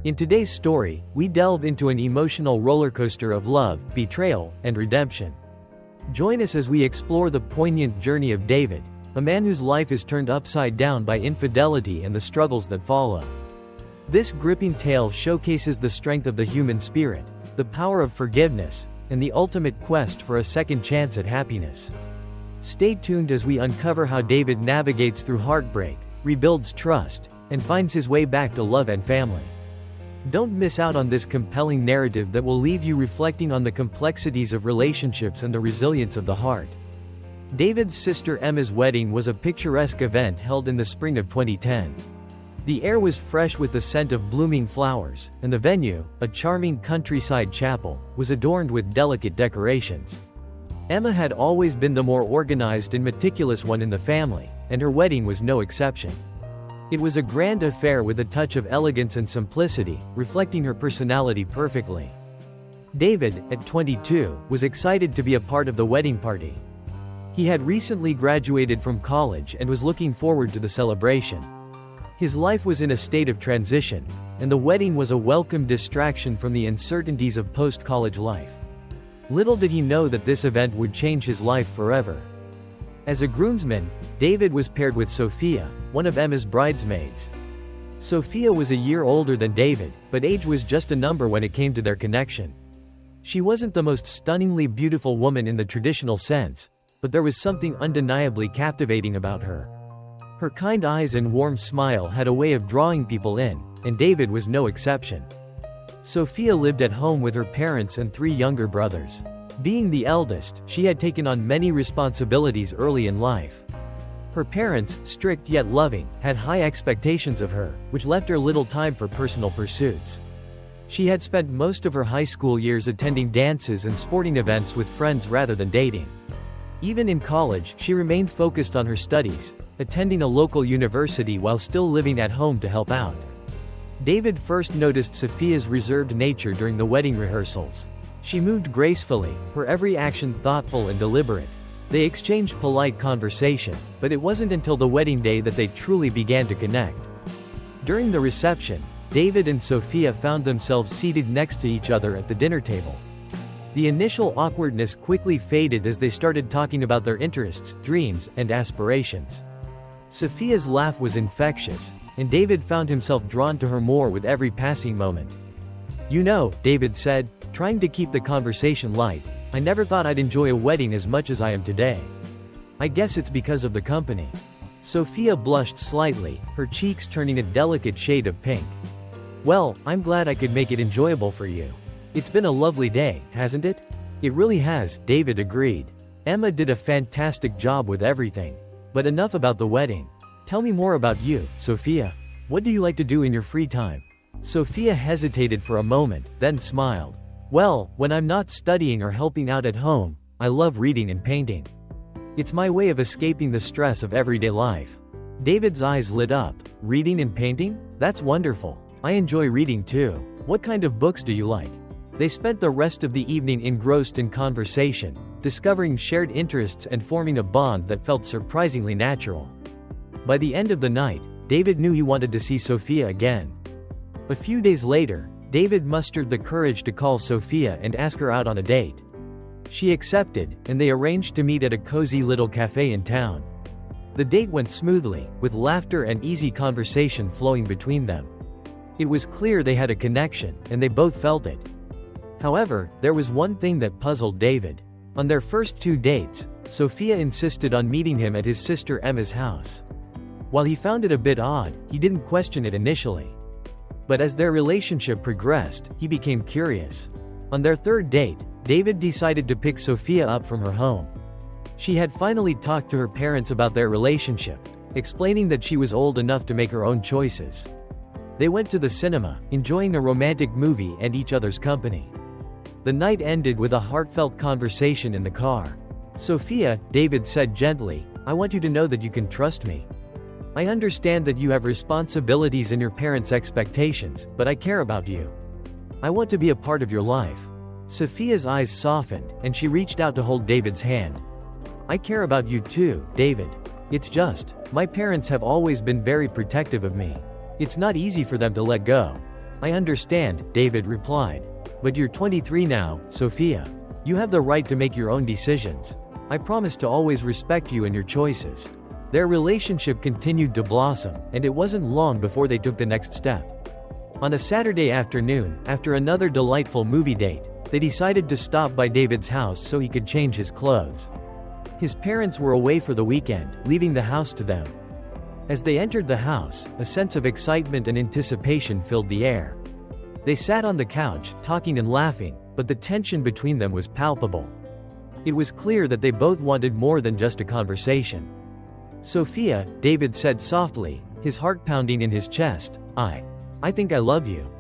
In today's story, we delve into an emotional rollercoaster of love, betrayal, and redemption. Join us as we explore the poignant journey of David, a man whose life is turned upside down by infidelity and the struggles that follow. This gripping tale showcases the strength of the human spirit, the power of forgiveness, and the ultimate quest for a second chance at happiness. Stay tuned as we uncover how David navigates through heartbreak, rebuilds trust, and finds his way back to love and family. Don't miss out on this compelling narrative that will leave you reflecting on the complexities of relationships and the resilience of the heart. David's sister Emma's wedding was a picturesque event held in the spring of 2010. The air was fresh with the scent of blooming flowers, and the venue, a charming countryside chapel, was adorned with delicate decorations. Emma had always been the more organized and meticulous one in the family, and her wedding was no exception. It was a grand affair with a touch of elegance and simplicity, reflecting her personality perfectly. David, at 22, was excited to be a part of the wedding party. He had recently graduated from college and was looking forward to the celebration. His life was in a state of transition, and the wedding was a welcome distraction from the uncertainties of post-college life. Little did he know that this event would change his life forever. As a groomsman, David was paired with Sophia, one of Emma's bridesmaids. Sophia was a year older than David, but age was just a number when it came to their connection. She wasn't the most stunningly beautiful woman in the traditional sense, but there was something undeniably captivating about her. Her kind eyes and warm smile had a way of drawing people in, and David was no exception. Sophia lived at home with her parents and 3 younger brothers. Being the eldest, she had taken on many responsibilities early in life. Her parents, strict yet loving, had high expectations of her, which left her little time for personal pursuits. She had spent most of her high school years attending dances and sporting events with friends rather than dating. Even in college, she remained focused on her studies, attending a local university while still living at home to help out. David first noticed Sophia's reserved nature during the wedding rehearsals. She moved gracefully, her every action thoughtful and deliberate. They exchanged polite conversation, but it wasn't until the wedding day that they truly began to connect. During the reception, David and Sophia found themselves seated next to each other at the dinner table. The initial awkwardness quickly faded as they started talking about their interests, dreams, and aspirations. Sophia's laugh was infectious, and David found himself drawn to her more with every passing moment. "You know," David said, trying to keep the conversation light, "I never thought I'd enjoy a wedding as much as I am today. I guess it's because of the company." Sophia blushed slightly, her cheeks turning a delicate shade of pink. "Well, I'm glad I could make it enjoyable for you. It's been a lovely day, hasn't it?" "It really has," David agreed. "Emma did a fantastic job with everything. But enough about the wedding. Tell me more about you, Sophia. What do you like to do in your free time?" Sophia hesitated for a moment, then smiled. "Well, when I'm not studying or helping out at home, I love reading and painting. It's my way of escaping the stress of everyday life." David's eyes lit up. "Reading and painting? That's wonderful. I enjoy reading too. What kind of books do you like?" They spent the rest of the evening engrossed in conversation, discovering shared interests and forming a bond that felt surprisingly natural. By the end of the night, David knew he wanted to see Sophia again. A few days later, David mustered the courage to call Sophia and ask her out on a date. She accepted, and they arranged to meet at a cozy little cafe in town. The date went smoothly, with laughter and easy conversation flowing between them. It was clear they had a connection, and they both felt it. However, there was one thing that puzzled David. On their first 2 dates, Sophia insisted on meeting him at his sister Emma's house. While he found it a bit odd, he didn't question it initially. But as their relationship progressed, he became curious. On their 3rd date, David decided to pick Sophia up from her home. She had finally talked to her parents about their relationship, explaining that she was old enough to make her own choices. They went to the cinema, enjoying a romantic movie and each other's company. The night ended with a heartfelt conversation in the car. "Sophia," David said gently, "I want you to know that you can trust me. I understand that you have responsibilities and your parents' expectations, but I care about you. I want to be a part of your life." Sophia's eyes softened, and she reached out to hold David's hand. "I care about you too, David. It's just, my parents have always been very protective of me. It's not easy for them to let go." I understand, David replied. But you're 23 now, Sophia. You have the right to make your own decisions. I promise to always respect you and your choices. Their relationship continued to blossom, and it wasn't long before they took the next step. On a Saturday afternoon, after another delightful movie date, they decided to stop by David's house so he could change his clothes. His parents were away for the weekend, leaving the house to them. As they entered the house, a sense of excitement and anticipation filled the air. They sat on the couch, talking and laughing, but the tension between them was palpable. It was clear that they both wanted more than just a conversation. Sophia, David said softly, his heart pounding in his chest, I think I love you.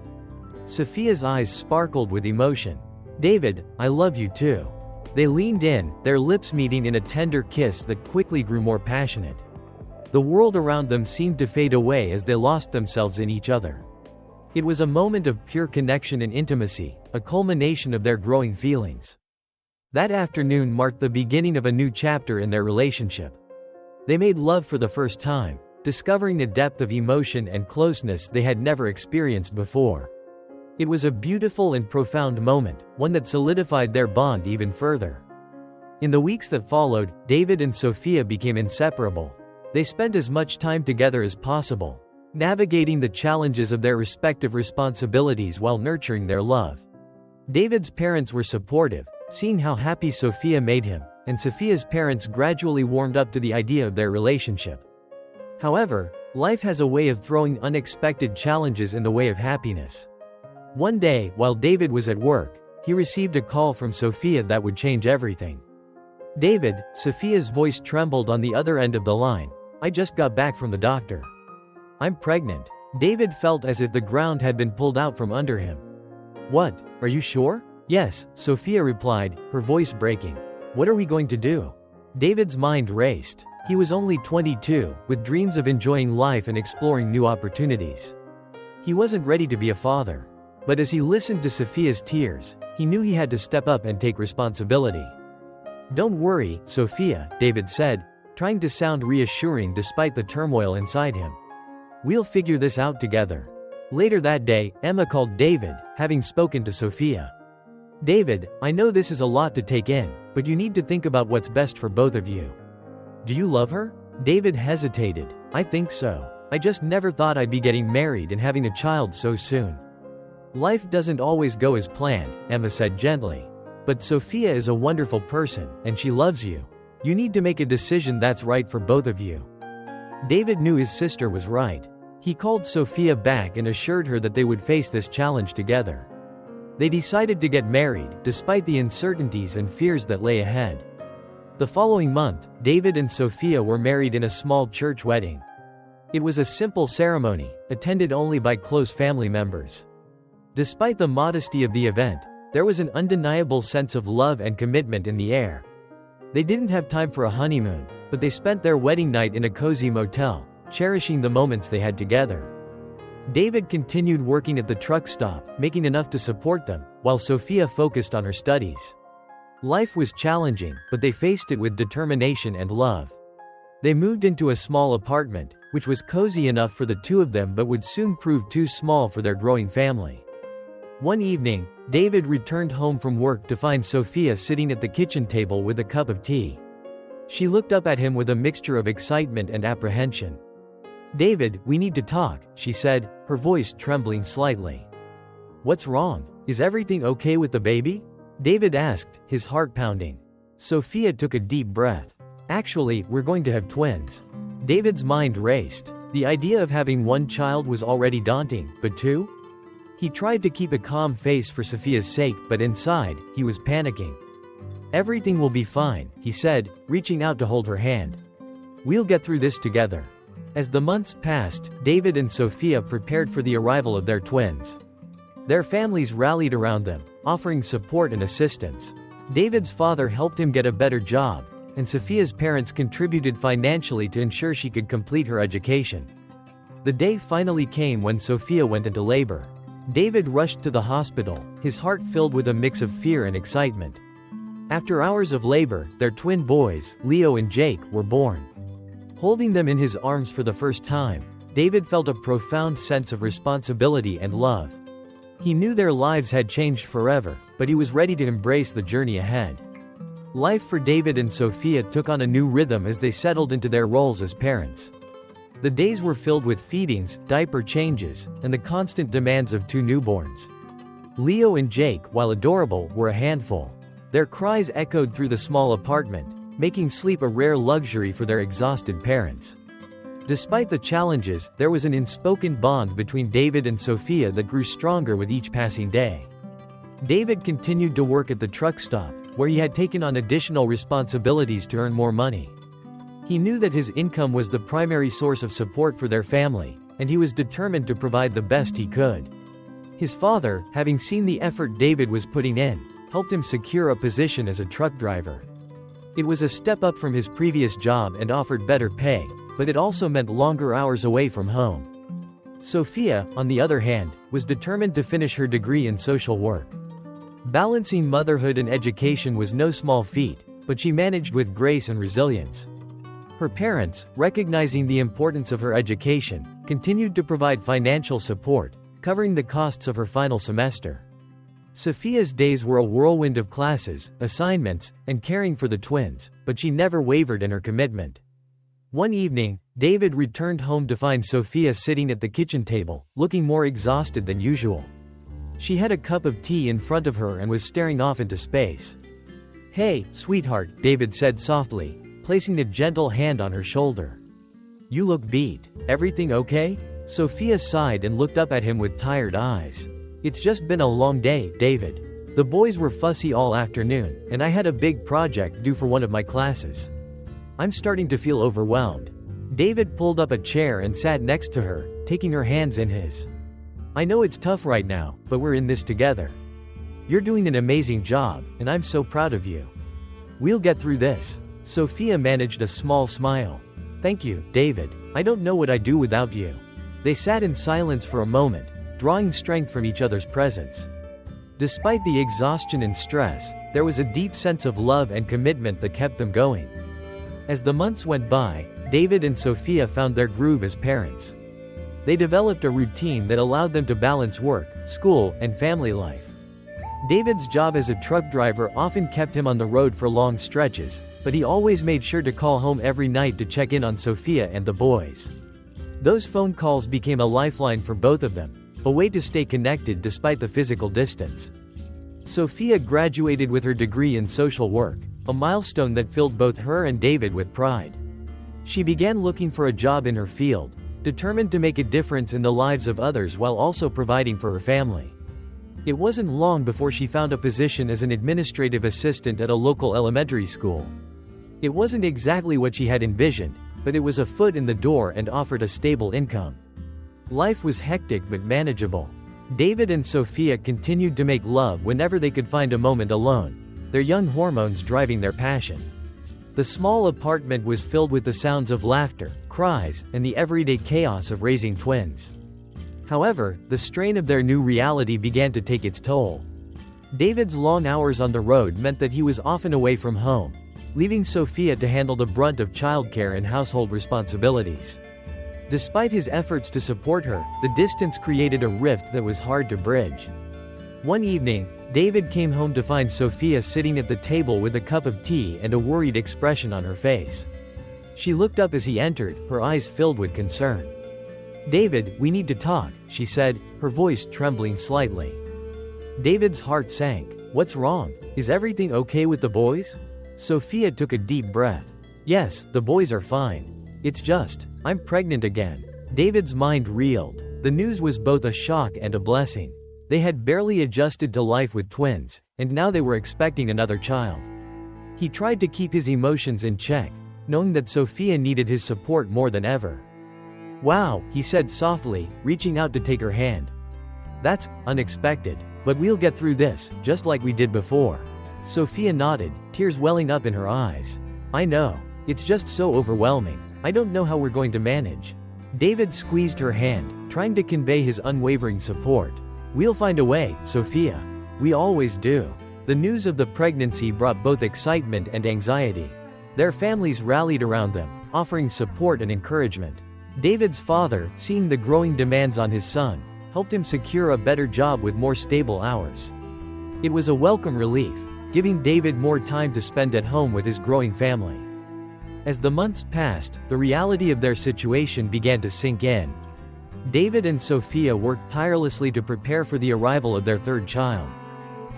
Sophia's eyes sparkled with emotion. David, I love you too. They leaned in, their lips meeting in a tender kiss that quickly grew more passionate. The world around them seemed to fade away as they lost themselves in each other. It was a moment of pure connection and intimacy, a culmination of their growing feelings. That afternoon marked the beginning of a new chapter in their relationship. They made love for the first time, discovering a depth of emotion and closeness they had never experienced before. It was a beautiful and profound moment, one that solidified their bond even further. In the weeks that followed, David and Sophia became inseparable. They spent as much time together as possible, navigating the challenges of their respective responsibilities while nurturing their love. David's parents were supportive, seeing how happy Sophia made him, and Sophia's parents gradually warmed up to the idea of their relationship. However, life has a way of throwing unexpected challenges in the way of happiness. One day, while David was at work, he received a call from Sophia that would change everything. David, Sophia's voice trembled on the other end of the line. I just got back from the doctor. I'm pregnant. David felt as if the ground had been pulled out from under him. What? Are you sure? Yes, Sophia replied, her voice breaking. What are we going to do? David's mind raced. He was only 22, with dreams of enjoying life and exploring new opportunities. He wasn't ready to be a father. But as he listened to Sophia's tears, he knew he had to step up and take responsibility. Don't worry, Sophia, David said, trying to sound reassuring despite the turmoil inside him. We'll figure this out together. Later that day, Emma called David, having spoken to Sophia. David, I know this is a lot to take in, but you need to think about what's best for both of you. Do you love her? David hesitated. I think so. I just never thought I'd be getting married and having a child so soon. Life doesn't always go as planned, Emma said gently. But Sophia is a wonderful person, and she loves you. You need to make a decision that's right for both of you. David knew his sister was right. He called Sophia back and assured her that they would face this challenge together. They decided to get married, despite the uncertainties and fears that lay ahead. The following month, David and Sophia were married in a small church wedding. It was a simple ceremony, attended only by close family members. Despite the modesty of the event, there was an undeniable sense of love and commitment in the air. They didn't have time for a honeymoon, but they spent their wedding night in a cozy motel, cherishing the moments they had together. David continued working at the truck stop, making enough to support them, while Sophia focused on her studies. Life was challenging, but they faced it with determination and love. They moved into a small apartment, which was cozy enough for the two of them but would soon prove too small for their growing family. One evening, David returned home from work to find Sophia sitting at the kitchen table with a cup of tea. She looked up at him with a mixture of excitement and apprehension. David, we need to talk, she said, her voice trembling slightly. What's wrong? Is everything okay with the baby? David asked, his heart pounding. Sophia took a deep breath. Actually, we're going to have twins. David's mind raced. The idea of having one child was already daunting, but two? He tried to keep a calm face for Sophia's sake, but inside, he was panicking. Everything will be fine, he said, reaching out to hold her hand. We'll get through this together. As the months passed, David and Sophia prepared for the arrival of their twins. Their families rallied around them, offering support and assistance. David's father helped him get a better job, and Sophia's parents contributed financially to ensure she could complete her education. The day finally came when Sophia went into labor. David rushed to the hospital, his heart filled with a mix of fear and excitement. After hours of labor, their twin boys, Leo and Jake, were born. Holding them in his arms for the first time, David felt a profound sense of responsibility and love. He knew their lives had changed forever, but he was ready to embrace the journey ahead. Life for David and Sophia took on a new rhythm as they settled into their roles as parents. The days were filled with feedings, diaper changes, and the constant demands of two newborns. Leo and Jake, while adorable, were a handful. Their cries echoed through the small apartment, making sleep a rare luxury for their exhausted parents. Despite the challenges, there was an unspoken bond between David and Sophia that grew stronger with each passing day. David continued to work at the truck stop, where he had taken on additional responsibilities to earn more money. He knew that his income was the primary source of support for their family, and he was determined to provide the best he could. His father, having seen the effort David was putting in, helped him secure a position as a truck driver. It was a step up from his previous job and offered better pay, but it also meant longer hours away from home. Sophia, on the other hand, was determined to finish her degree in social work. Balancing motherhood and education was no small feat, but she managed with grace and resilience. Her parents, recognizing the importance of her education, continued to provide financial support, covering the costs of her final semester. Sophia's days were a whirlwind of classes, assignments, and caring for the twins, but she never wavered in her commitment. One evening, David returned home to find Sophia sitting at the kitchen table, looking more exhausted than usual. She had a cup of tea in front of her and was staring off into space. "Hey, sweetheart," David said softly, placing a gentle hand on her shoulder. "You look beat. Everything okay?" Sophia sighed and looked up at him with tired eyes. "It's just been a long day, David. The boys were fussy all afternoon, and I had a big project due for one of my classes. I'm starting to feel overwhelmed." David pulled up a chair and sat next to her, taking her hands in his. "I know it's tough right now, but we're in this together. You're doing an amazing job, and I'm so proud of you. We'll get through this." Sophia managed a small smile. "Thank you, David. I don't know what I'd do without you." They sat in silence for a moment, drawing strength from each other's presence. Despite the exhaustion and stress, there was a deep sense of love and commitment that kept them going. As the months went by, David and Sophia found their groove as parents. They developed a routine that allowed them to balance work, school, and family life. David's job as a truck driver often kept him on the road for long stretches, but he always made sure to call home every night to check in on Sophia and the boys. Those phone calls became a lifeline for both of them, a way to stay connected despite the physical distance. Sophia graduated with her degree in social work, a milestone that filled both her and David with pride. She began looking for a job in her field, determined to make a difference in the lives of others while also providing for her family. It wasn't long before she found a position as an administrative assistant at a local elementary school. It wasn't exactly what she had envisioned, but it was a foot in the door and offered a stable income. Life was hectic but manageable. David and Sophia continued to make love whenever they could find a moment alone, their young hormones driving their passion. The small apartment was filled with the sounds of laughter, cries, and the everyday chaos of raising twins. However, the strain of their new reality began to take its toll. David's long hours on the road meant that he was often away from home, leaving Sophia to handle the brunt of childcare and household responsibilities. Despite his efforts to support her, the distance created a rift that was hard to bridge. One evening, David came home to find Sophia sitting at the table with a cup of tea and a worried expression on her face. She looked up as he entered, her eyes filled with concern. "David, we need to talk," she said, her voice trembling slightly. David's heart sank. "What's wrong? Is everything okay with the boys?" Sophia took a deep breath. "Yes, the boys are fine. It's just, I'm pregnant again." David's mind reeled. The news was both a shock and a blessing. They had barely adjusted to life with twins, and now they were expecting another child. He tried to keep his emotions in check, knowing that Sophia needed his support more than ever. "Wow," he said softly, reaching out to take her hand. "That's unexpected, but we'll get through this, just like we did before." Sophia nodded, tears welling up in her eyes. "I know. It's just so overwhelming. I don't know how we're going to manage." David squeezed her hand, trying to convey his unwavering support. "We'll find a way, Sophia. We always do." The news of the pregnancy brought both excitement and anxiety. Their families rallied around them, offering support and encouragement. David's father, seeing the growing demands on his son, helped him secure a better job with more stable hours. It was a welcome relief, giving David more time to spend at home with his growing family. As the months passed, the reality of their situation began to sink in. David and Sophia worked tirelessly to prepare for the arrival of their third child.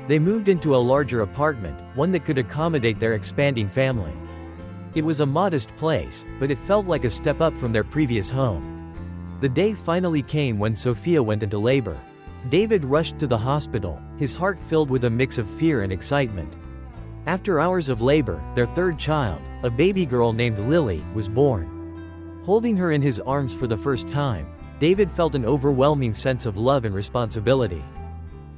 They moved into a larger apartment, one that could accommodate their expanding family. It was a modest place, but it felt like a step up from their previous home. The day finally came when Sophia went into labor. David rushed to the hospital, his heart filled with a mix of fear and excitement. After hours of labor, their third child, a baby girl named Lily, was born. Holding her in his arms for the first time, David felt an overwhelming sense of love and responsibility.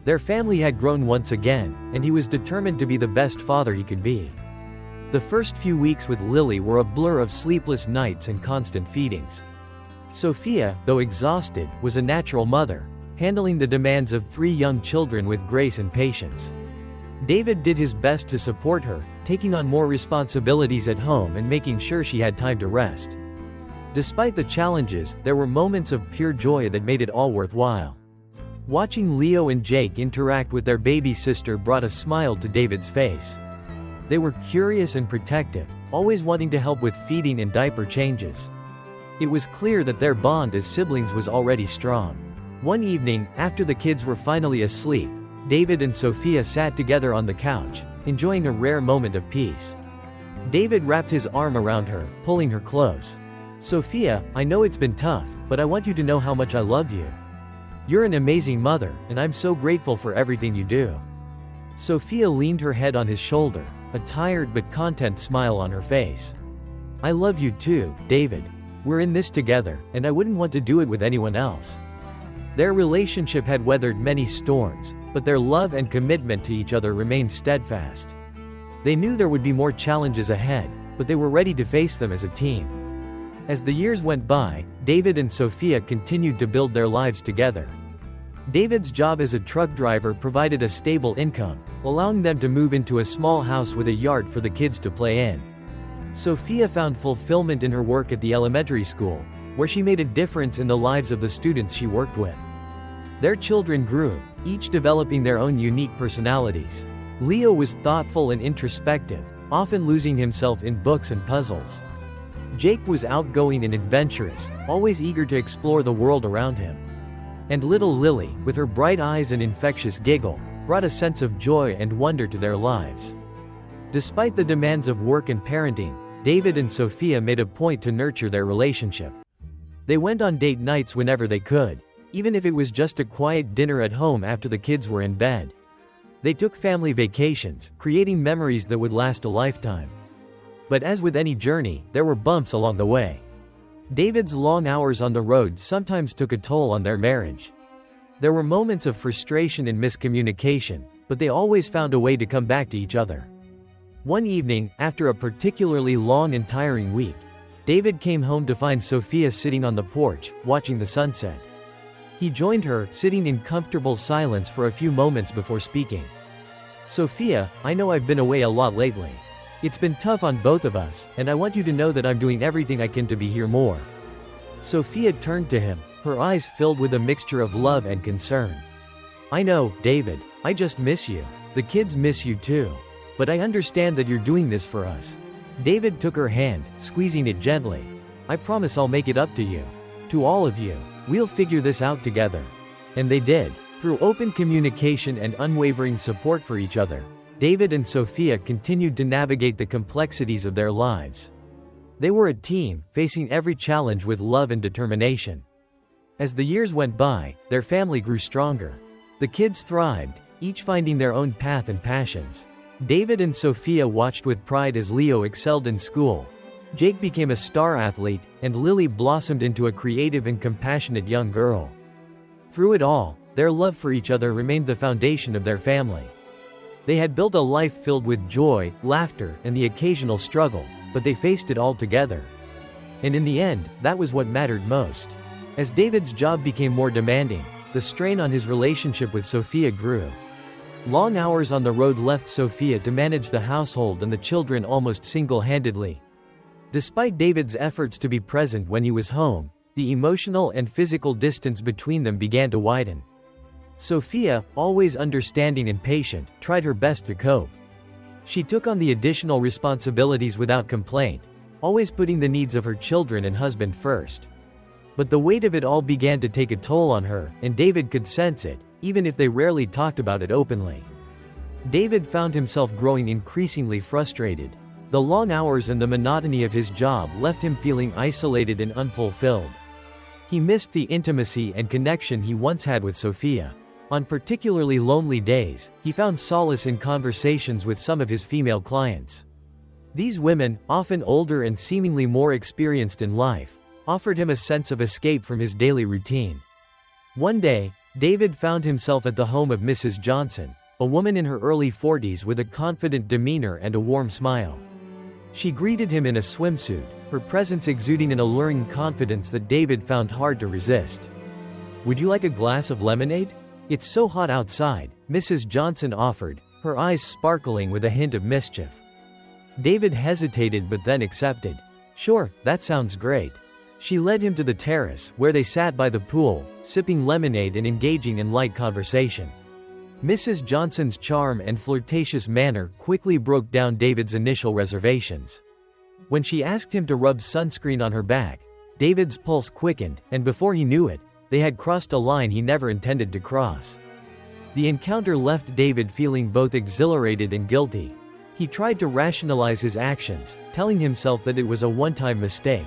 Their family had grown once again, and he was determined to be the best father he could be. The first few weeks with Lily were a blur of sleepless nights and constant feedings. Sophia, though exhausted, was a natural mother, handling the demands of 3 young children with grace and patience. David did his best to support her, taking on more responsibilities at home and making sure she had time to rest. Despite the challenges, there were moments of pure joy that made it all worthwhile. Watching Leo and Jake interact with their baby sister brought a smile to David's face. They were curious and protective, always wanting to help with feeding and diaper changes. It was clear that their bond as siblings was already strong. One evening, after the kids were finally asleep, David and Sophia sat together on the couch, enjoying a rare moment of peace. David wrapped his arm around her, pulling her close. "Sophia, I know it's been tough, but I want you to know how much I love you. You're an amazing mother, and I'm so grateful for everything you do." Sophia leaned her head on his shoulder, a tired but content smile on her face. "I love you too, David. We're in this together, and I wouldn't want to do it with anyone else." Their relationship had weathered many storms, but their love and commitment to each other remained steadfast. They knew there would be more challenges ahead, but they were ready to face them as a team. As the years went by, David and Sophia continued to build their lives together. David's job as a truck driver provided a stable income, allowing them to move into a small house with a yard for the kids to play in. Sophia found fulfillment in her work at the elementary school, where she made a difference in the lives of the students she worked with. Their children grew, each developing their own unique personalities. Leo was thoughtful and introspective, often losing himself in books and puzzles. Jake was outgoing and adventurous, always eager to explore the world around him. And little Lily, with her bright eyes and infectious giggle, brought a sense of joy and wonder to their lives. Despite the demands of work and parenting, David and Sophia made a point to nurture their relationship. They went on date nights whenever they could, even if it was just a quiet dinner at home after the kids were in bed. They took family vacations, creating memories that would last a lifetime. But as with any journey, there were bumps along the way. David's long hours on the road sometimes took a toll on their marriage. There were moments of frustration and miscommunication, but they always found a way to come back to each other. One evening, after a particularly long and tiring week, David came home to find Sophia sitting on the porch, watching the sunset. He joined her, sitting in comfortable silence for a few moments before speaking. "Sophia, I know I've been away a lot lately. It's been tough on both of us, and I want you to know that I'm doing everything I can to be here more." Sophia turned to him, her eyes filled with a mixture of love and concern. "I know, David, I just miss you. The kids miss you too. But I understand that you're doing this for us." David took her hand, squeezing it gently. "I promise I'll make it up to you. To all of you. We'll figure this out together." And they did. Through open communication and unwavering support for each other, David and Sophia continued to navigate the complexities of their lives. They were a team, facing every challenge with love and determination. As the years went by, their family grew stronger. The kids thrived, each finding their own path and passions. David and Sophia watched with pride as Leo excelled in school. Jake became a star athlete, and Lily blossomed into a creative and compassionate young girl. Through it all, their love for each other remained the foundation of their family. They had built a life filled with joy, laughter, and the occasional struggle, but they faced it all together. And in the end, that was what mattered most. As David's job became more demanding, the strain on his relationship with Sophia grew. Long hours on the road left Sophia to manage the household and the children almost single-handedly. Despite David's efforts to be present when he was home, The emotional and physical distance between them began to widen. Sophia, always understanding and patient, tried her best to cope. She took on the additional responsibilities without complaint, always putting the needs of her children and husband first. But the weight of it all began to take a toll on her, and David could sense it, even if they rarely talked about it openly. David found himself growing increasingly frustrated. The long hours and the monotony of his job left him feeling isolated and unfulfilled. He missed the intimacy and connection he once had with Sophia. On particularly lonely days, he found solace in conversations with some of his female clients. These women, often older and seemingly more experienced in life, offered him a sense of escape from his daily routine. One day, David found himself at the home of Mrs. Johnson, a woman in her early 40s with a confident demeanor and a warm smile. She greeted him in a swimsuit, her presence exuding an alluring confidence that David found hard to resist. "Would you like a glass of lemonade? It's so hot outside," Mrs. Johnson offered, her eyes sparkling with a hint of mischief. David hesitated but then accepted. "Sure, that sounds great." She led him to the terrace, where they sat by the pool, sipping lemonade and engaging in light conversation. Mrs. Johnson's charm and flirtatious manner quickly broke down David's initial reservations. When she asked him to rub sunscreen on her back, David's pulse quickened, and before he knew it, they had crossed a line he never intended to cross. The encounter left David feeling both exhilarated and guilty. He tried to rationalize his actions, telling himself that it was a one-time mistake.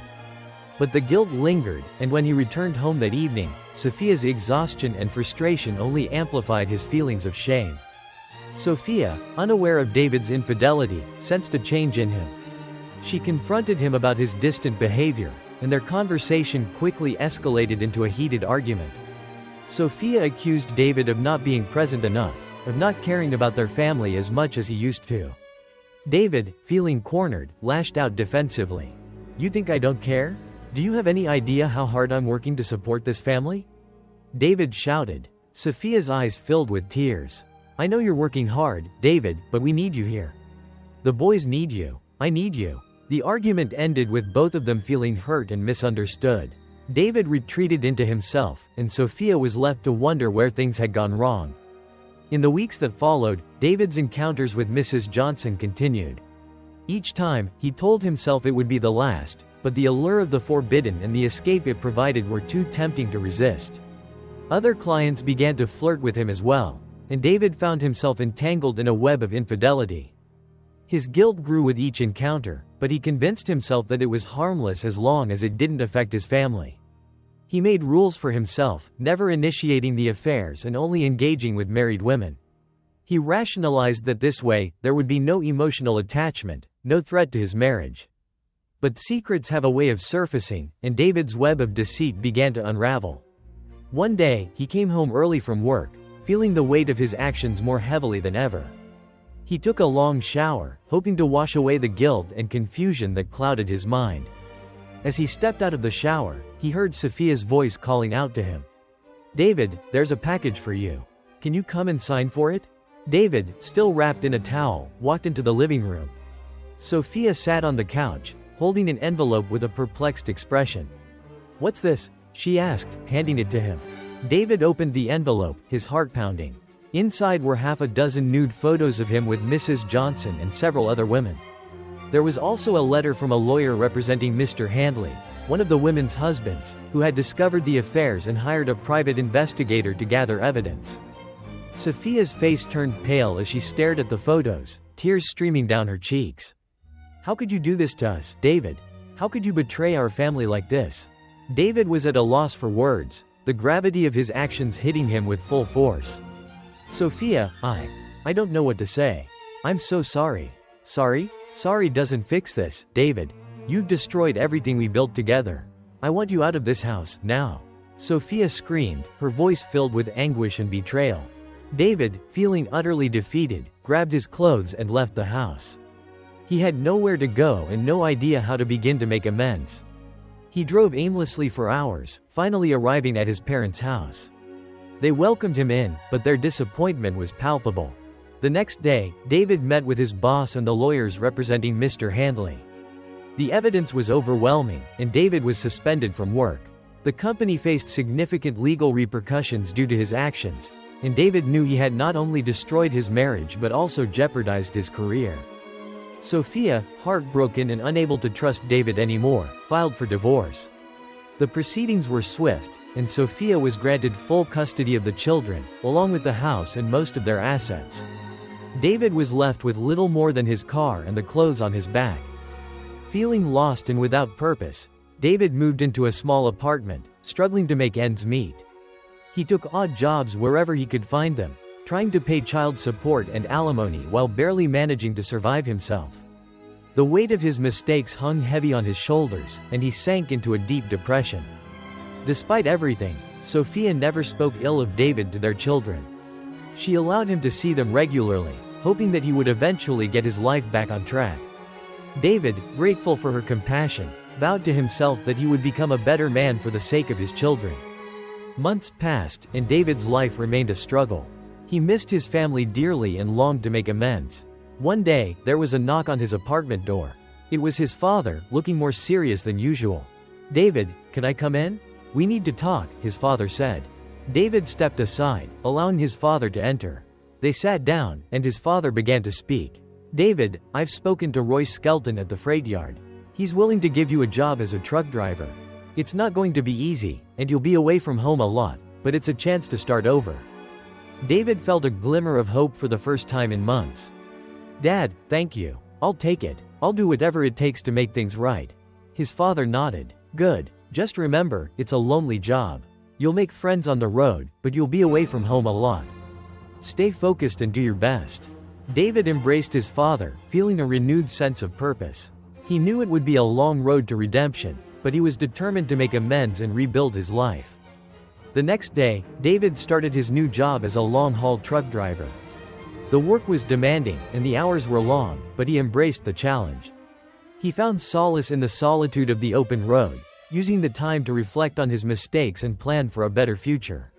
But the guilt lingered, and when he returned home that evening, Sophia's exhaustion and frustration only amplified his feelings of shame. Sophia, unaware of David's infidelity, sensed a change in him. She confronted him about his distant behavior, and their conversation quickly escalated into a heated argument. Sophia accused David of not being present enough, of not caring about their family as much as he used to. David, feeling cornered, lashed out defensively. "You think I don't care? Do you have any idea how hard I'm working to support this family?" David shouted. Sophia's eyes filled with tears. "I know you're working hard, David, but we need you here. The boys need you. I need you." The argument ended with both of them feeling hurt and misunderstood. David retreated into himself, and Sophia was left to wonder where things had gone wrong. In the weeks that followed, David's encounters with Mrs. Johnson continued. Each time, he told himself it would be the last, but the allure of the forbidden and the escape it provided were too tempting to resist. Other clients began to flirt with him as well, and David found himself entangled in a web of infidelity. His guilt grew with each encounter, but he convinced himself that it was harmless as long as it didn't affect his family. He made rules for himself, never initiating the affairs and only engaging with married women. He rationalized that this way, there would be no emotional attachment, no threat to his marriage. But secrets have a way of surfacing, and David's web of deceit began to unravel. One day, he came home early from work, feeling the weight of his actions more heavily than ever. He took a long shower, hoping to wash away the guilt and confusion that clouded his mind. As he stepped out of the shower, he heard Sophia's voice calling out to him. "David, there's a package for you. Can you come and sign for it?" David, still wrapped in a towel, walked into the living room. Sophia sat on the couch, holding an envelope with a perplexed expression. "What's this?" she asked, handing it to him. David opened the envelope, his heart pounding. Inside were half a dozen nude photos of him with Mrs. Johnson and several other women. There was also a letter from a lawyer representing Mr. Handley, one of the women's husbands, who had discovered the affairs and hired a private investigator to gather evidence. Sophia's face turned pale as she stared at the photos, tears streaming down her cheeks. "How could you do this to us, David? How could you betray our family like this?" David was at a loss for words, the gravity of his actions hitting him with full force. "Sophia, I don't know what to say. I'm so sorry." "Sorry? Sorry doesn't fix this, David. You've destroyed everything we built together. I want you out of this house, now." Sophia screamed, her voice filled with anguish and betrayal. David, feeling utterly defeated, grabbed his clothes and left the house. He had nowhere to go and no idea how to begin to make amends. He drove aimlessly for hours, finally arriving at his parents' house. They welcomed him in, but their disappointment was palpable. The next day, David met with his boss and the lawyers representing Mr. Handley. The evidence was overwhelming, and David was suspended from work. The company faced significant legal repercussions due to his actions, and David knew he had not only destroyed his marriage but also jeopardized his career. Sophia, heartbroken and unable to trust David anymore, filed for divorce. The proceedings were swift, and Sophia was granted full custody of the children, along with the house and most of their assets. David was left with little more than his car and the clothes on his back. Feeling lost and without purpose, David moved into a small apartment, struggling to make ends meet. He took odd jobs wherever he could find them, trying to pay child support and alimony while barely managing to survive himself. The weight of his mistakes hung heavy on his shoulders, and he sank into a deep depression. Despite everything, Sophia never spoke ill of David to their children. She allowed him to see them regularly, hoping that he would eventually get his life back on track. David, grateful for her compassion, vowed to himself that he would become a better man for the sake of his children. Months passed, and David's life remained a struggle. He missed his family dearly and longed to make amends. One day, there was a knock on his apartment door. It was his father, looking more serious than usual. "David, can I come in? We need to talk," his father said. David stepped aside, allowing his father to enter. They sat down, and his father began to speak. "David, I've spoken to Roy Skelton at the freight yard. He's willing to give you a job as a truck driver. It's not going to be easy, and you'll be away from home a lot, but it's a chance to start over." David felt a glimmer of hope for the first time in months. "Dad, thank you. I'll take it. I'll do whatever it takes to make things right." His father nodded. "Good. Just remember, it's a lonely job. You'll make friends on the road, but you'll be away from home a lot. Stay focused and do your best." David embraced his father, feeling a renewed sense of purpose. He knew it would be a long road to redemption, but he was determined to make amends and rebuild his life. The next day, David started his new job as a long-haul truck driver. The work was demanding, and the hours were long, but he embraced the challenge. He found solace in the solitude of the open road, using the time to reflect on his mistakes and plan for a better future.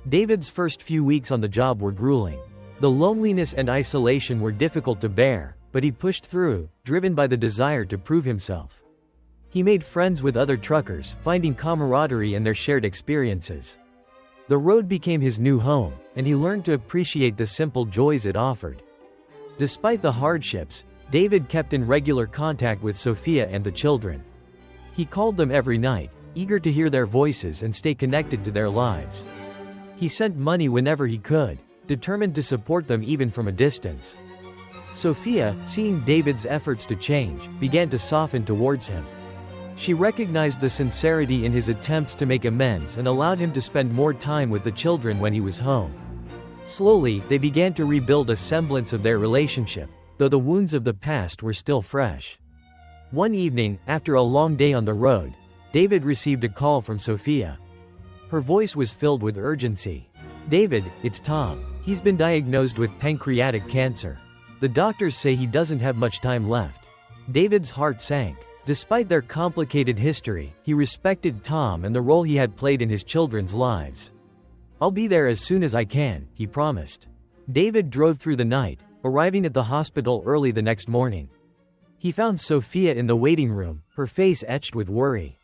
David's first few weeks on the job were grueling. The loneliness and isolation were difficult to bear, but he pushed through, driven by the desire to prove himself. He made friends with other truckers, finding camaraderie in their shared experiences. The road became his new home, and he learned to appreciate the simple joys it offered. Despite the hardships, David kept in regular contact with Sophia and the children. He called them every night, eager to hear their voices and stay connected to their lives. He sent money whenever he could, determined to support them even from a distance. Sophia, seeing David's efforts to change, began to soften towards him. She recognized the sincerity in his attempts to make amends and allowed him to spend more time with the children when he was home. Slowly, they began to rebuild a semblance of their relationship, though the wounds of the past were still fresh. One evening, after a long day on the road, David received a call from Sophia. Her voice was filled with urgency. "David, it's Tom. He's been diagnosed with pancreatic cancer. The doctors say he doesn't have much time left." David's heart sank. Despite their complicated history, he respected Tom and the role he had played in his children's lives. "I'll be there as soon as I can," he promised. David drove through the night, arriving at the hospital early the next morning. He found Sophia in the waiting room, her face etched with worry.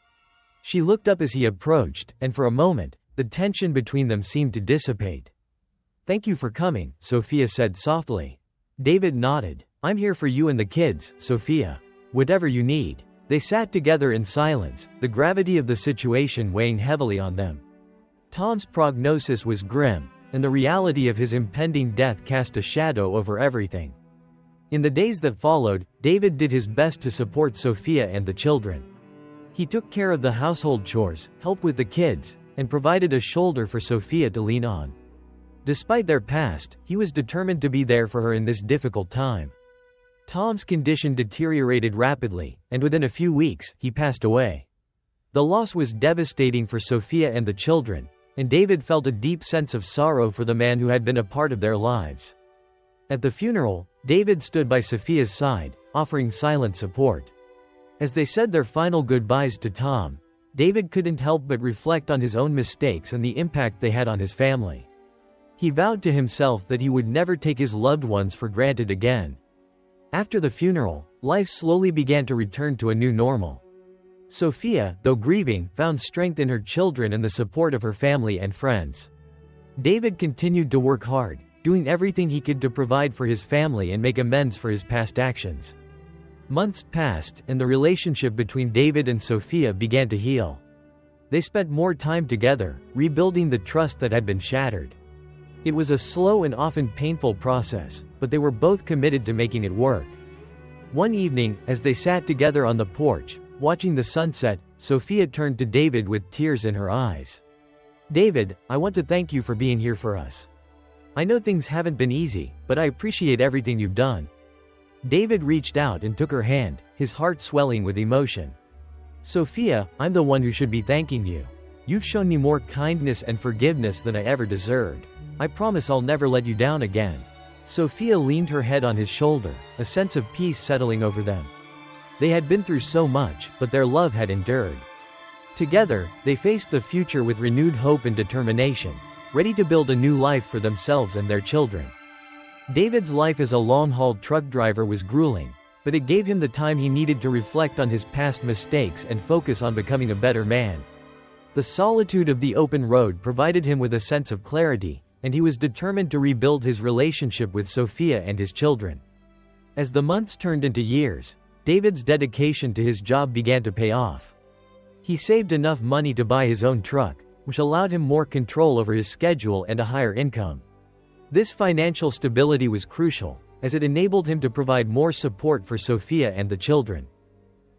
She looked up as he approached, and for a moment, the tension between them seemed to dissipate. "Thank you for coming," Sophia said softly. David nodded. "I'm here for you and the kids, Sophia. Whatever you need." They sat together in silence, the gravity of the situation weighing heavily on them. Tom's prognosis was grim, and the reality of his impending death cast a shadow over everything. In the days that followed, David did his best to support Sophia and the children. He took care of the household chores, helped with the kids, and provided a shoulder for Sophia to lean on. Despite their past, he was determined to be there for her in this difficult time. Tom's condition deteriorated rapidly, and within a few weeks, he passed away. The loss was devastating for Sophia and the children, and David felt a deep sense of sorrow for the man who had been a part of their lives. At the funeral, David stood by Sophia's side, offering silent support. As they said their final goodbyes to Tom, David couldn't help but reflect on his own mistakes and the impact they had on his family. He vowed to himself that he would never take his loved ones for granted again. After the funeral, life slowly began to return to a new normal. Sophia, though grieving, found strength in her children and the support of her family and friends. David continued to work hard, doing everything he could to provide for his family and make amends for his past actions. Months passed, and the relationship between David and Sophia began to heal. They spent more time together, rebuilding the trust that had been shattered. It was a slow and often painful process, but they were both committed to making it work. One evening, as they sat together on the porch, watching the sunset, Sophia turned to David with tears in her eyes. "David, I want to thank you for being here for us. I know things haven't been easy, but I appreciate everything you've done." David reached out and took her hand, his heart swelling with emotion. "Sophia, I'm the one who should be thanking you. You've shown me more kindness and forgiveness than I ever deserved. I promise I'll never let you down again." Sophia leaned her head on his shoulder, a sense of peace settling over them. They had been through so much, but their love had endured. Together, they faced the future with renewed hope and determination, ready to build a new life for themselves and their children. David's life as a long-haul truck driver was grueling, but it gave him the time he needed to reflect on his past mistakes and focus on becoming a better man. The solitude of the open road provided him with a sense of clarity, and he was determined to rebuild his relationship with Sophia and his children. As the months turned into years, David's dedication to his job began to pay off. He saved enough money to buy his own truck, which allowed him more control over his schedule and a higher income. This financial stability was crucial, as it enabled him to provide more support for Sophia and the children.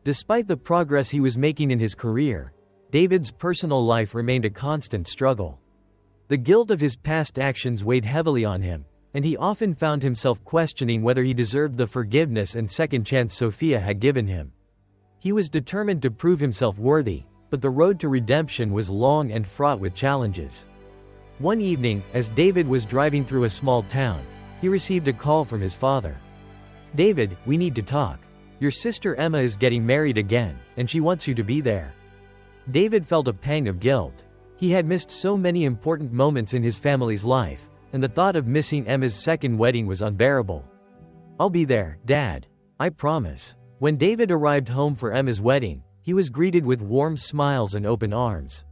Despite the progress he was making in his career, David's personal life remained a constant struggle. The guilt of his past actions weighed heavily on him, and he often found himself questioning whether he deserved the forgiveness and second chance Sophia had given him. He was determined to prove himself worthy, but the road to redemption was long and fraught with challenges. One evening, as David was driving through a small town, he received a call from his father. "David, we need to talk. Your sister Emma is getting married again, and she wants you to be there." David felt a pang of guilt. He had missed so many important moments in his family's life, and the thought of missing Emma's second wedding was unbearable. "I'll be there, Dad. I promise." When David arrived home for Emma's wedding, he was greeted with warm smiles and open arms.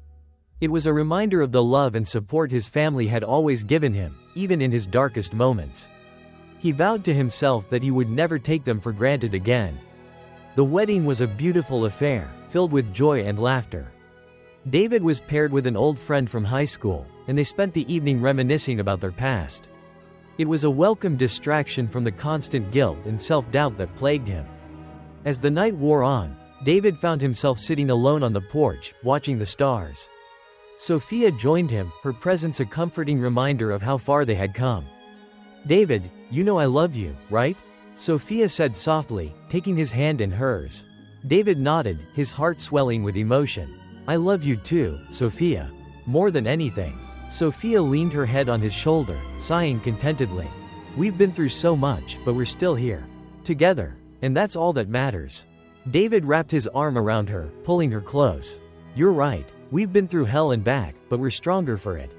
It was a reminder of the love and support his family had always given him, even in his darkest moments. He vowed to himself that he would never take them for granted again. The wedding was a beautiful affair, filled with joy and laughter. David was paired with an old friend from high school, and they spent the evening reminiscing about their past. It was a welcome distraction from the constant guilt and self-doubt that plagued him. As the night wore on, David found himself sitting alone on the porch, watching the stars. Sophia joined him, her presence a comforting reminder of how far they had come. "David, you know I love you, right?" Sophia said softly, taking his hand in hers. David nodded, his heart swelling with emotion. "I love you too, Sophia. More than anything." Sophia leaned her head on his shoulder, sighing contentedly. "We've been through so much, but we're still here. Together. And that's all that matters." David wrapped his arm around her, pulling her close. "You're right. We've been through hell and back, but we're stronger for it.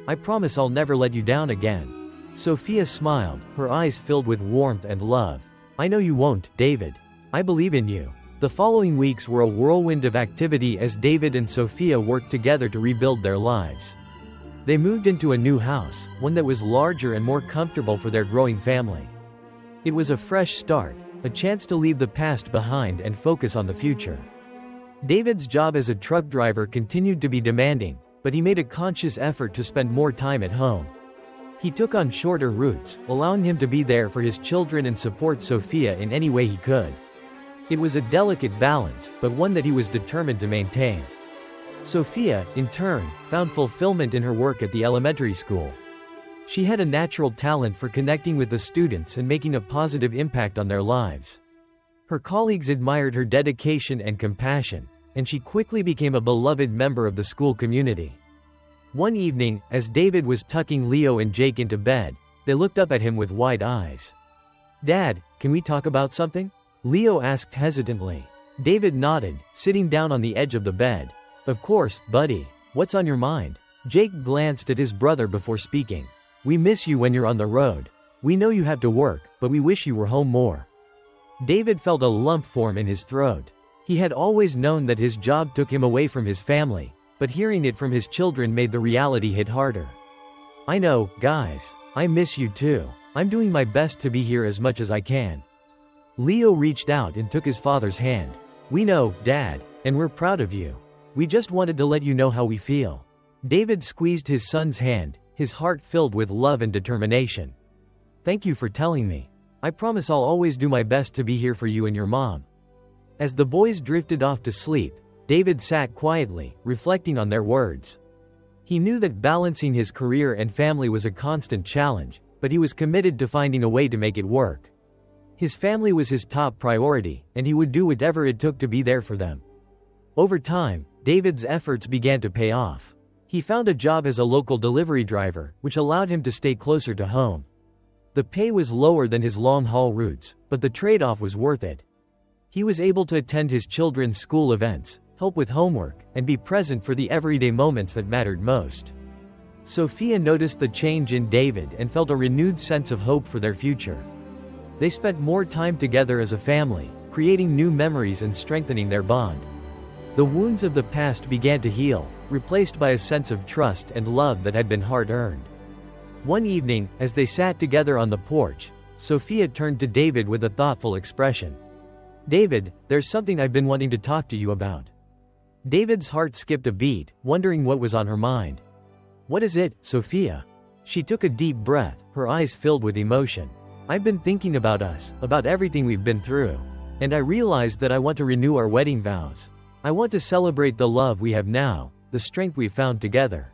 I promise I'll never let you down again." Sophia smiled, her eyes filled with warmth and love. "I know you won't, David. I believe in you." The following weeks were a whirlwind of activity as David and Sophia worked together to rebuild their lives. They moved into a new house, one that was larger and more comfortable for their growing family. It was a fresh start, a chance to leave the past behind and focus on the future. David's job as a truck driver continued to be demanding, but he made a conscious effort to spend more time at home. He took on shorter routes, allowing him to be there for his children and support Sophia in any way he could. It was a delicate balance, but one that he was determined to maintain. Sophia, in turn, found fulfillment in her work at the elementary school. She had a natural talent for connecting with the students and making a positive impact on their lives. Her colleagues admired her dedication and compassion, and she quickly became a beloved member of the school community. One evening, as David was tucking Leo and Jake into bed, they looked up at him with wide eyes. "Dad, can we talk about something?" Leo asked hesitantly. David nodded, sitting down on the edge of the bed. "Of course, buddy. What's on your mind?" Jake glanced at his brother before speaking. "We miss you when you're on the road. We know you have to work, but we wish you were home more." David felt a lump form in his throat. He had always known that his job took him away from his family, but hearing it from his children made the reality hit harder. "I know, guys. I miss you too. I'm doing my best to be here as much as I can." Leo reached out and took his father's hand. "We know, Dad, and we're proud of you. We just wanted to let you know how we feel." David squeezed his son's hand, his heart filled with love and determination. "Thank you for telling me. I promise I'll always do my best to be here for you and your mom." As the boys drifted off to sleep, David sat quietly, reflecting on their words. He knew that balancing his career and family was a constant challenge, but he was committed to finding a way to make it work. His family was his top priority, and he would do whatever it took to be there for them. Over time, David's efforts began to pay off. He found a job as a local delivery driver, which allowed him to stay closer to home. The pay was lower than his long-haul routes, but the trade-off was worth it. He was able to attend his children's school events, help with homework, and be present for the everyday moments that mattered most. Sophia noticed the change in David and felt a renewed sense of hope for their future. They spent more time together as a family, creating new memories and strengthening their bond. The wounds of the past began to heal, replaced by a sense of trust and love that had been hard-earned. One evening, as they sat together on the porch, Sophia turned to David with a thoughtful expression. "David, there's something I've been wanting to talk to you about." David's heart skipped a beat, wondering what was on her mind. "What is it, Sophia?" She took a deep breath, her eyes filled with emotion. "I've been thinking about us, about everything we've been through. And I realized that I want to renew our wedding vows. I want to celebrate the love we have now, the strength we've found together."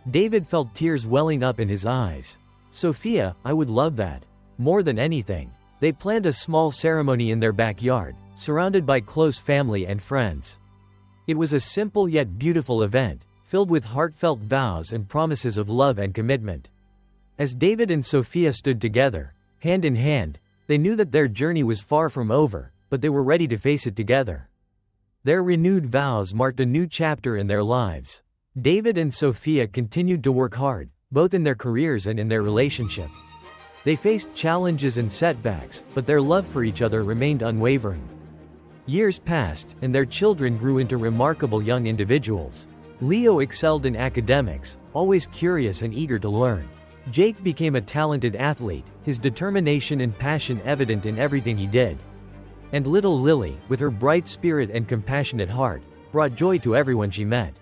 David felt tears welling up in his eyes. "Sophia, I would love that. More than anything." They planned a small ceremony in their backyard, surrounded by close family and friends. It was a simple yet beautiful event, filled with heartfelt vows and promises of love and commitment. As David and Sophia stood together, hand in hand, they knew that their journey was far from over, but they were ready to face it together. Their renewed vows marked a new chapter in their lives. David and Sophia continued to work hard, both in their careers and in their relationship. They faced challenges and setbacks, but their love for each other remained unwavering. Years passed, and their children grew into remarkable young individuals. Leo excelled in academics, always curious and eager to learn. Jake became a talented athlete, his determination and passion evident in everything he did. And little Lily, with her bright spirit and compassionate heart, brought joy to everyone she met.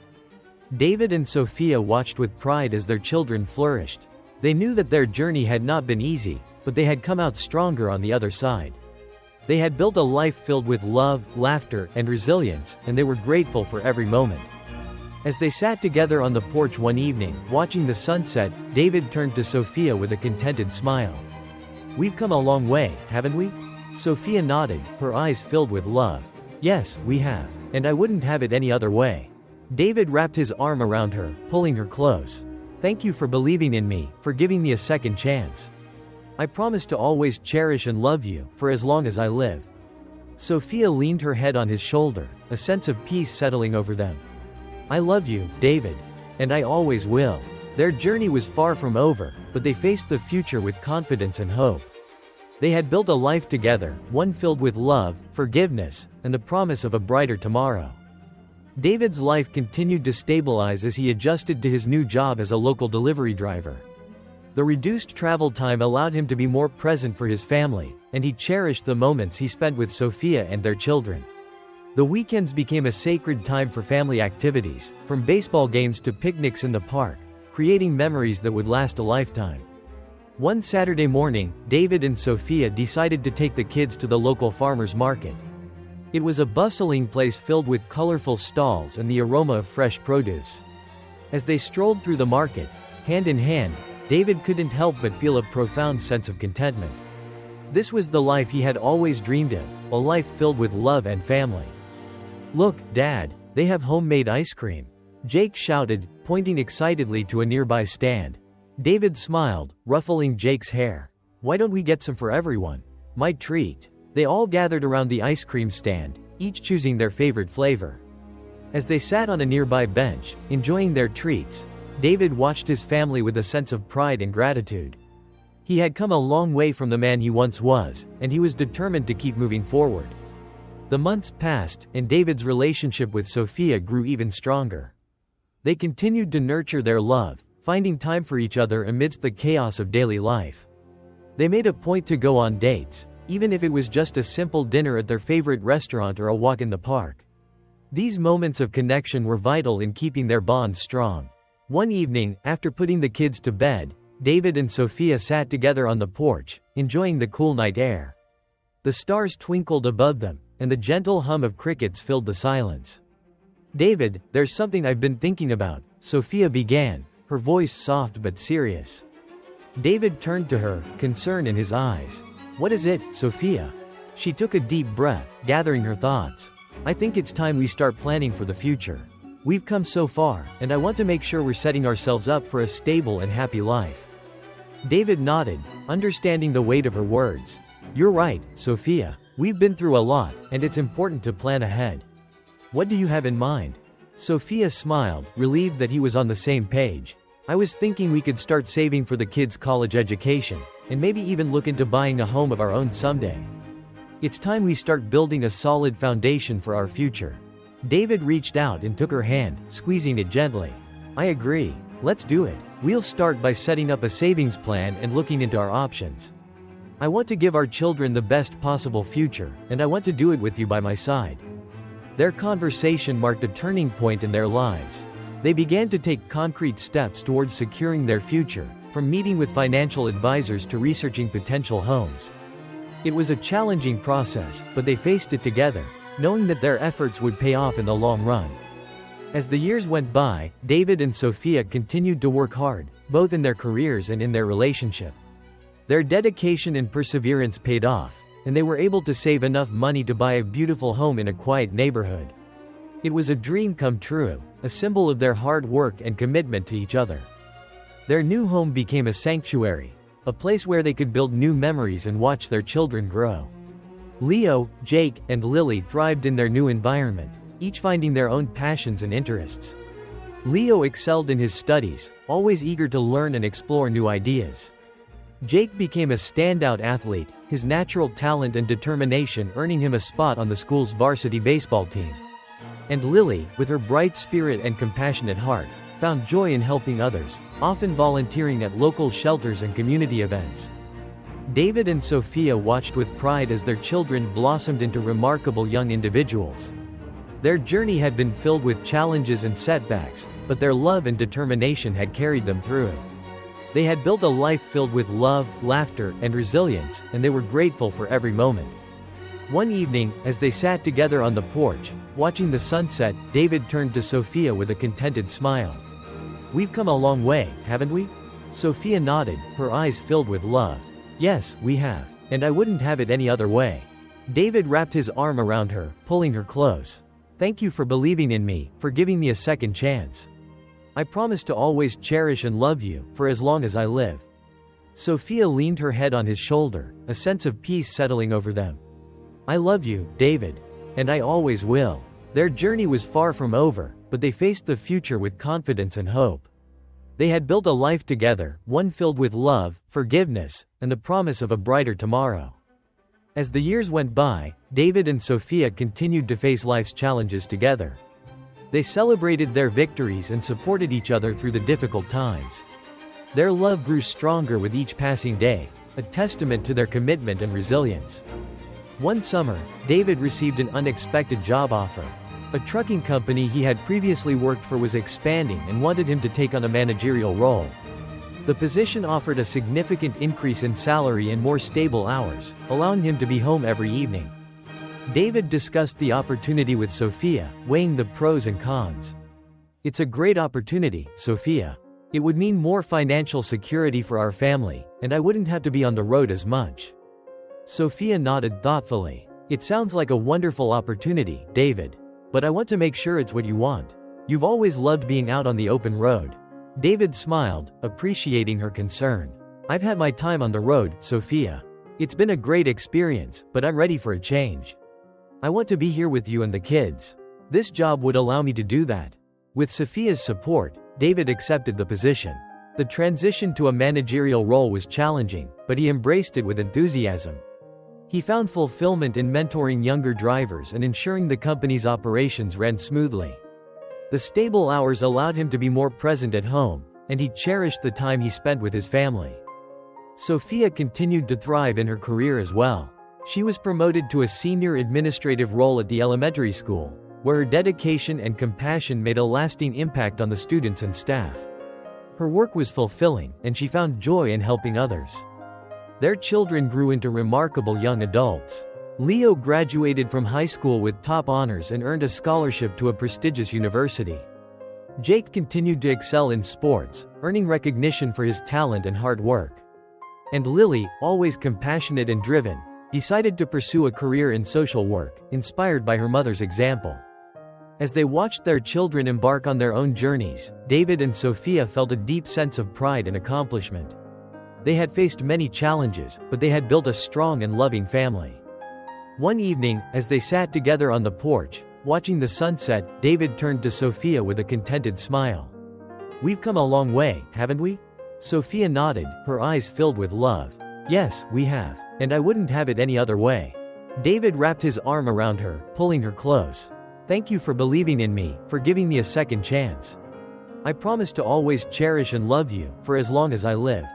David and Sophia watched with pride as their children flourished. They knew that their journey had not been easy, but they had come out stronger on the other side. They had built a life filled with love, laughter, and resilience, and they were grateful for every moment. As they sat together on the porch one evening, watching the sunset, David turned to Sophia with a contented smile. "We've come a long way, haven't we?" Sophia nodded, her eyes filled with love. "Yes, we have. And I wouldn't have it any other way." David wrapped his arm around her, pulling her close. "Thank you for believing in me, for giving me a second chance. I promise to always cherish and love you, for as long as I live." Sophia leaned her head on his shoulder, a sense of peace settling over them. "I love you, David. And I always will." Their journey was far from over, but they faced the future with confidence and hope. They had built a life together, one filled with love, forgiveness, and the promise of a brighter tomorrow. David's life continued to stabilize as he adjusted to his new job as a local delivery driver. The reduced travel time allowed him to be more present for his family, and he cherished the moments he spent with Sophia and their children. The weekends became a sacred time for family activities, from baseball games to picnics in the park, creating memories that would last a lifetime. One Saturday morning, David and Sophia decided to take the kids to the local farmers market. It was a bustling place filled with colorful stalls and the aroma of fresh produce. As they strolled through the market, hand in hand, David couldn't help but feel a profound sense of contentment. This was the life he had always dreamed of, a life filled with love and family. "Look, Dad, they have homemade ice cream," Jake shouted, pointing excitedly to a nearby stand. David smiled, ruffling Jake's hair. "Why don't we get some for everyone? My treat." They all gathered around the ice cream stand, each choosing their favorite flavor. As they sat on a nearby bench, enjoying their treats, David watched his family with a sense of pride and gratitude. He had come a long way from the man he once was, and he was determined to keep moving forward. The months passed, and David's relationship with Sophia grew even stronger. They continued to nurture their love, finding time for each other amidst the chaos of daily life. They made a point to go on dates, even if it was just a simple dinner at their favorite restaurant or a walk in the park. These moments of connection were vital in keeping their bond strong. One evening, after putting the kids to bed, David and Sophia sat together on the porch, enjoying the cool night air. The stars twinkled above them, and the gentle hum of crickets filled the silence. "David, there's something I've been thinking about," Sophia began, her voice soft but serious. David turned to her, concern in his eyes. "What is it, Sophia?" She took a deep breath, gathering her thoughts. "I think it's time we start planning for the future. We've come so far, and I want to make sure we're setting ourselves up for a stable and happy life." David nodded, understanding the weight of her words. "You're right, Sophia. We've been through a lot, and it's important to plan ahead. What do you have in mind?" Sophia smiled, relieved that he was on the same page. "I was thinking we could start saving for the kids' college education, and maybe even look into buying a home of our own someday. It's time we start building a solid foundation for our future." David reached out and took her hand, squeezing it gently. "I agree. Let's do it. We'll start by setting up a savings plan and looking into our options. I want to give our children the best possible future, and I want to do it with you by my side." Their conversation marked a turning point in their lives. They began to take concrete steps towards securing their future, from meeting with financial advisors to researching potential homes. It was a challenging process, but they faced it together, knowing that their efforts would pay off in the long run. As the years went by, David and Sophia continued to work hard, both in their careers and in their relationship. Their dedication and perseverance paid off, and they were able to save enough money to buy a beautiful home in a quiet neighborhood. It was a dream come true, a symbol of their hard work and commitment to each other. Their new home became a sanctuary, a place where they could build new memories and watch their children grow. Leo, Jake, and Lily thrived in their new environment, each finding their own passions and interests. Leo excelled in his studies, always eager to learn and explore new ideas. Jake became a standout athlete, his natural talent and determination earning him a spot on the school's varsity baseball team. And Lily, with her bright spirit and compassionate heart, found joy in helping others, often volunteering at local shelters and community events. David and Sophia watched with pride as their children blossomed into remarkable young individuals. Their journey had been filled with challenges and setbacks, but their love and determination had carried them through. They had built a life filled with love, laughter, and resilience, and they were grateful for every moment. One evening, as they sat together on the porch, watching the sunset, David turned to Sophia with a contented smile. "We've come a long way, haven't we?" Sophia nodded, her eyes filled with love. "Yes, we have. And I wouldn't have it any other way." David wrapped his arm around her, pulling her close. "Thank you for believing in me, for giving me a second chance. I promise to always cherish and love you, for as long as I live." Sophia leaned her head on his shoulder, a sense of peace settling over them. "I love you, David. And I always will." Their journey was far from over, but they faced the future with confidence and hope. They had built a life together, one filled with love, forgiveness, and the promise of a brighter tomorrow. As the years went by, David and Sophia continued to face life's challenges together. They celebrated their victories and supported each other through the difficult times. Their love grew stronger with each passing day, a testament to their commitment and resilience. One summer, David received an unexpected job offer. A trucking company he had previously worked for was expanding and wanted him to take on a managerial role. The position offered a significant increase in salary and more stable hours, allowing him to be home every evening. David discussed the opportunity with Sophia, weighing the pros and cons. "It's a great opportunity, Sophia. It would mean more financial security for our family, and I wouldn't have to be on the road as much." Sophia nodded thoughtfully. "It sounds like a wonderful opportunity, David. But I want to make sure it's what you want. You've always loved being out on the open road." David smiled, appreciating her concern. "I've had my time on the road, Sophia. It's been a great experience, but I'm ready for a change. I want to be here with you and the kids. This job would allow me to do that." With Sophia's support, David accepted the position. The transition to a managerial role was challenging, but he embraced it with enthusiasm. He found fulfillment in mentoring younger drivers and ensuring the company's operations ran smoothly. The stable hours allowed him to be more present at home, and he cherished the time he spent with his family. Sophia continued to thrive in her career as well. She was promoted to a senior administrative role at the elementary school, where her dedication and compassion made a lasting impact on the students and staff. Her work was fulfilling, and she found joy in helping others. Their children grew into remarkable young adults. Leo graduated from high school with top honors and earned a scholarship to a prestigious university. Jake continued to excel in sports, earning recognition for his talent and hard work. And Lily, always compassionate and driven, decided to pursue a career in social work, inspired by her mother's example. As they watched their children embark on their own journeys, David and Sophia felt a deep sense of pride and accomplishment. They had faced many challenges, but they had built a strong and loving family. One evening, as they sat together on the porch, watching the sunset, David turned to Sophia with a contented smile. "We've come a long way, haven't we?" Sophia nodded, her eyes filled with love. "Yes, we have. And I wouldn't have it any other way." David wrapped his arm around her, pulling her close. "Thank you for believing in me, for giving me a second chance. I promise to always cherish and love you, for as long as I live."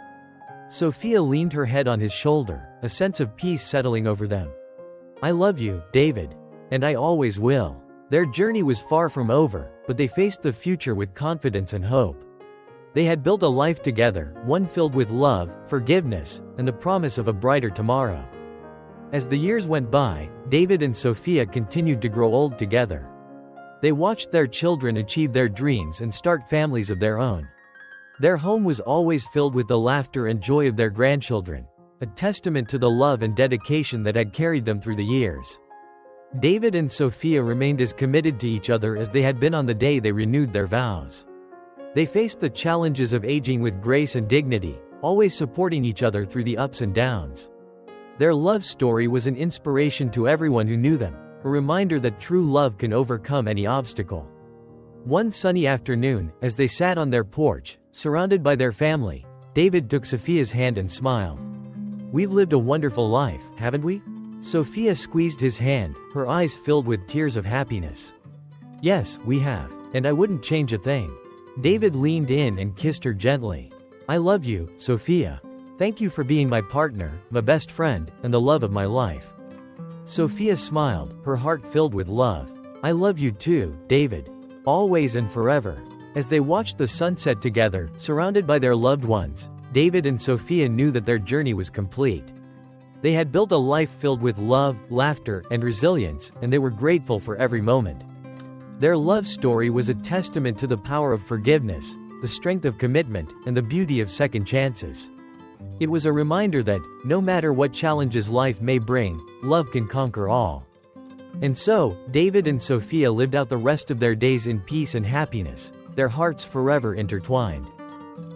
Sophia leaned her head on his shoulder, a sense of peace settling over them. "I love you, David. And I always will." Their journey was far from over, but they faced the future with confidence and hope. They had built a life together, one filled with love, forgiveness, and the promise of a brighter tomorrow. As the years went by, David and Sophia continued to grow old together. They watched their children achieve their dreams and start families of their own. Their home was always filled with the laughter and joy of their grandchildren, a testament to the love and dedication that had carried them through the years. David and Sophia remained as committed to each other as they had been on the day they renewed their vows. They faced the challenges of aging with grace and dignity, always supporting each other through the ups and downs. Their love story was an inspiration to everyone who knew them, a reminder that true love can overcome any obstacle. One sunny afternoon, as they sat on their porch, surrounded by their family, David took Sophia's hand and smiled. "We've lived a wonderful life, haven't we?" Sophia squeezed his hand, her eyes filled with tears of happiness. "Yes, we have. And I wouldn't change a thing." David leaned in and kissed her gently. "I love you, Sophia. Thank you for being my partner, my best friend, and the love of my life." Sophia smiled, her heart filled with love. "I love you too, David. Always and forever." As they watched the sunset together, surrounded by their loved ones, David and Sophia knew that their journey was complete. They had built a life filled with love, laughter, and resilience, and they were grateful for every moment. Their love story was a testament to the power of forgiveness, the strength of commitment, and the beauty of second chances. It was a reminder that, no matter what challenges life may bring, love can conquer all. And so, David and Sophia lived out the rest of their days in peace and happiness, their hearts forever intertwined.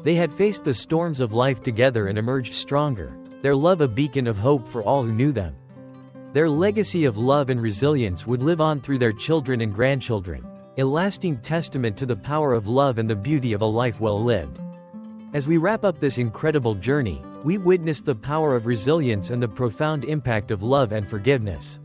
They had faced the storms of life together and emerged stronger, their love a beacon of hope for all who knew them. Their legacy of love and resilience would live on through their children and grandchildren, a lasting testament to the power of love and the beauty of a life well lived. As we wrap up this incredible journey, we've witnessed the power of resilience and the profound impact of love and forgiveness.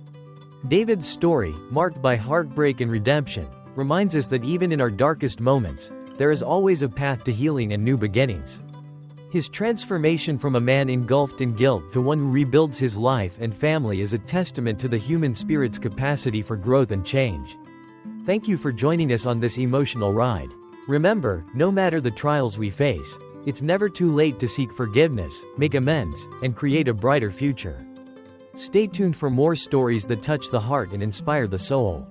David's story, marked by heartbreak and redemption, reminds us that even in our darkest moments, there is always a path to healing and new beginnings. His transformation from a man engulfed in guilt to one who rebuilds his life and family is a testament to the human spirit's capacity for growth and change. Thank you for joining us on this emotional ride. Remember, no matter the trials we face, it's never too late to seek forgiveness, make amends, and create a brighter future. Stay tuned for more stories that touch the heart and inspire the soul.